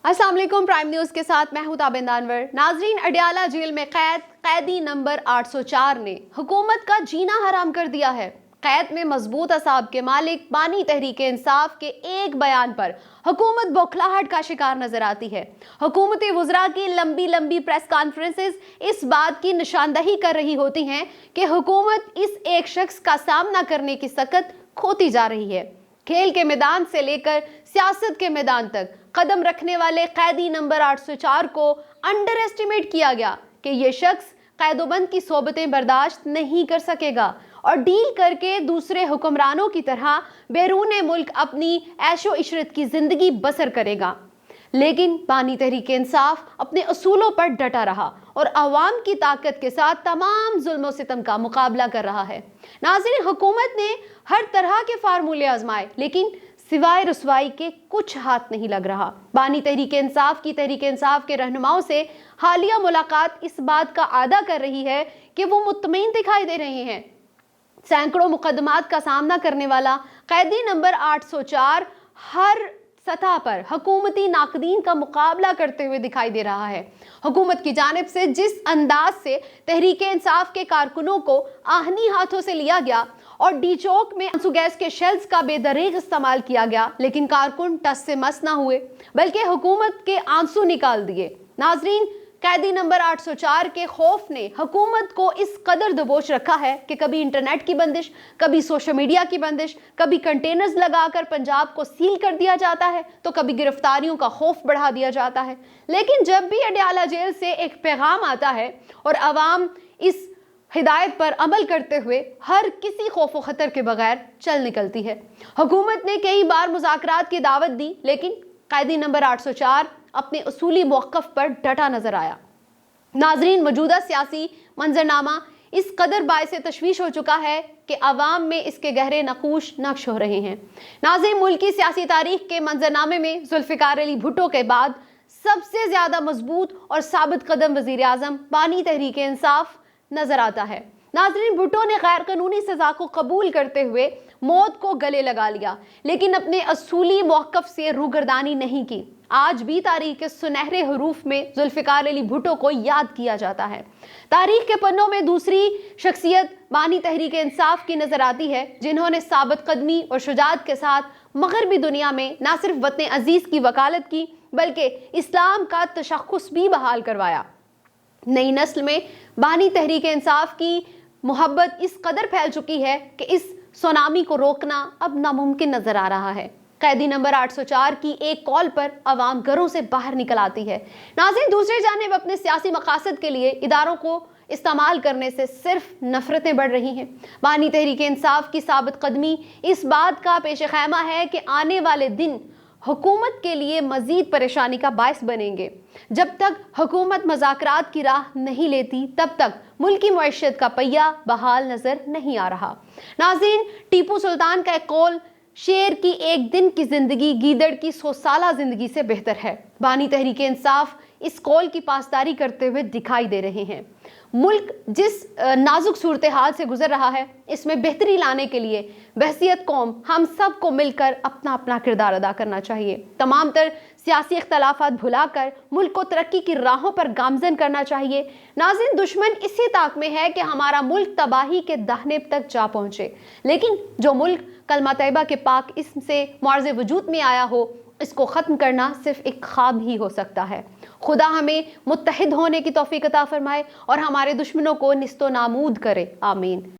अस्सलाम वालेकुम। Prime news के साथ मैं हूं ताबिंद अनवर। नाजरीन, अडयाला जेल में कैदी नंबर 804 ने हुकूमत का जीना हराम कर दिया है। कैद में मजबूत असाब के मालिक बानी तहरीक इंसाफ के एक बयान पर हुकूमत बौखलाहट का शिकार नजर आती है। हुकूमती वुज़रा की लंबी लंबी प्रेस कॉन्फ्रेंसेस इस बात की निशानदही कर रही होती हैं कि हुकूमत इस एक शख्स का सामना करने की सकत खोती जा रही है। खेल के मैदान से लेकर सियासत के मैदान तक कदम रखने वाले कैदी नंबर 804 को अंडर एस्टिमेट किया गया कि ये शख्स कैदोबंद की सोबतें बर्दाश्त नहीं कर सकेगा और डील करके दूसरे हुक्मरानों की तरह बैरून मुल्क अपनी ऐशो इशरत की जिंदगी बसर करेगा। लेकिन बानी तहरीक इंसाफ अपने असूलों पर डटा रहा और अवाम की ताकत के साथ तमाम जुल्म सितम का मुकाबला कर रहा है। नाज़रीन, हुकूमत ने हर तरह के फार्मूले आजमाए, लेकिन सिवाय रसवाई के कुछ हाथ नहीं लग रहा। बानी तहरीक इंसाफ के रहनुमाओं से हालिया मुलाकात इस बात का आदा कर रही है कि वो मुतमईन दिखाई दे रहे हैं। सैकड़ों मुकदमात का सामना करने वाला कैदी नंबर 804 हर सतह पर हुकूमती नाकदीन का मुकाबला करते हुए दिखाई दे रहा है। हुकूमत की जानिब से जिस अंदाज से तहरीक इंसाफ के कारकुनों को आहनी हाथों से लिया गया और डी चौक में आंसू गैस के शेल्स का बेदरीग इस्तेमाल किया गया, लेकिन कारकुन टस से मस ना हुए बल्कि हुकूमत के आंसू निकाल दिए। नाजरीन, कैदी नंबर 804 के खौफ ने हुकूमत को इस कदर दबोच रखा है कि कभी इंटरनेट की बंदिश, कभी सोशल मीडिया की बंदिश, कभी कंटेनर्स लगाकर पंजाब को सील कर दिया जाता है, तो कभी गिरफ्तारियों का खौफ बढ़ा दिया जाता है। लेकिन जब भी अडयाला जेल से एक पैगाम आता है और अवाम इस हिदायत पर अमल करते हुए हर किसी खौफ व खतर के बगैर चल निकलती है। हुकूमत ने कई बार मुज़ाकरात की दावत दी, लेकिन कैदी नंबर 804 अपने उसूली मौक़िफ़ पर डटा नजर आया। नाजरीन, मौजूदा सियासी मंजरनामा इस कदर बायस तशवीश हो चुका है कि अवाम में इसके गहरे नकूश नक्श हो रहे हैं। नाज़रीन, मुल्क की सियासी तारीख के मंजरनामे में जुल्फ़िकार अली भुट्टो के बाद सबसे ज्यादा मजबूत और साबित कदम वज़ीर आज़म बानी तहरीक इंसाफ नजर आता है। नाज़रीन, भुट्टो ने गैर कानूनी सजा को कबूल करते हुए मौत को गले लगा लिया, लेकिन अपने असूली मौक़िफ़ से रूगर्दानी नहीं की। आज भी तारीख के सुनहरे हरूफ में जुल्फ़िकार अली भुट्टो को याद किया जाता है। तारीख के पन्नों में दूसरी शख्सियत बानी तहरीक इंसाफ की नजर आती है, जिन्होंने साबित कदमी और शुजाअत के साथ मगरबी दुनिया में न सिर्फ वतन अजीज की वकालत की, बल्कि इस्लाम का तशख़्ख़ुस भी बहाल करवाया। नई नस्ल में बानी तहरीक इंसाफ की मोहब्बत इस कदर फैल चुकी है कि इस सुनामी को रोकना अब नामुमकिन नजर आ रहा है। कैदी नंबर 804 की एक कॉल पर अवाम घरों से बाहर निकल आती है। नाज़रीन, दूसरी जानिब अपने सियासी मकासद के लिए इदारों को इस्तेमाल करने से सिर्फ नफरतें बढ़ रही हैं। बानी तहरीक इंसाफ की साबित कदमी इस बात का पेश खैमा है कि आने वाले दिन हुकूमत के लिए मजीद परेशानी का बायस बनेंगे। जब तक हुकूमत मुज़ाकरात की राह नहीं लेती, तब तक मुल्की मईशत का पहिया बहाल नजर नहीं आ रहा। नाज़रीन, टीपू सुल्तान का एक कौल, शेर की एक दिन की जिंदगी गीदड़ की 100 साला जिंदगी से बेहतर है। बानी तहरीक इंसाफ इस कौल की पासदारी करते हुए दिखाई दे रहे हैं। मुल्क जिस नाजुक सूरत हाल से गुजर रहा है, इसमें बेहतरी लाने के लिए बहसियत कौम हम सब को मिलकर अपना अपना किरदार अदा करना चाहिए। तमाम तर सियासी इख्तलाफात भुलाकर मुल्क को तरक्की की राहों पर गामजन करना चाहिए। नाज़रीन, दुश्मन इसी ताक में है कि हमारा मुल्क तबाही के दाहने तक जा पहुंचे, लेकिन जो मुल्क कलमा तैयबा के पाक इस्म से मुआज़ वजूद में आया हो, इसको ख़त्म करना सिर्फ एक ख्वाब ही हो सकता है। खुदा हमें मुत्तहिद होने की तौफीक अता फरमाए और हमारे दुश्मनों को निस्तो नामूद करे। आमीन।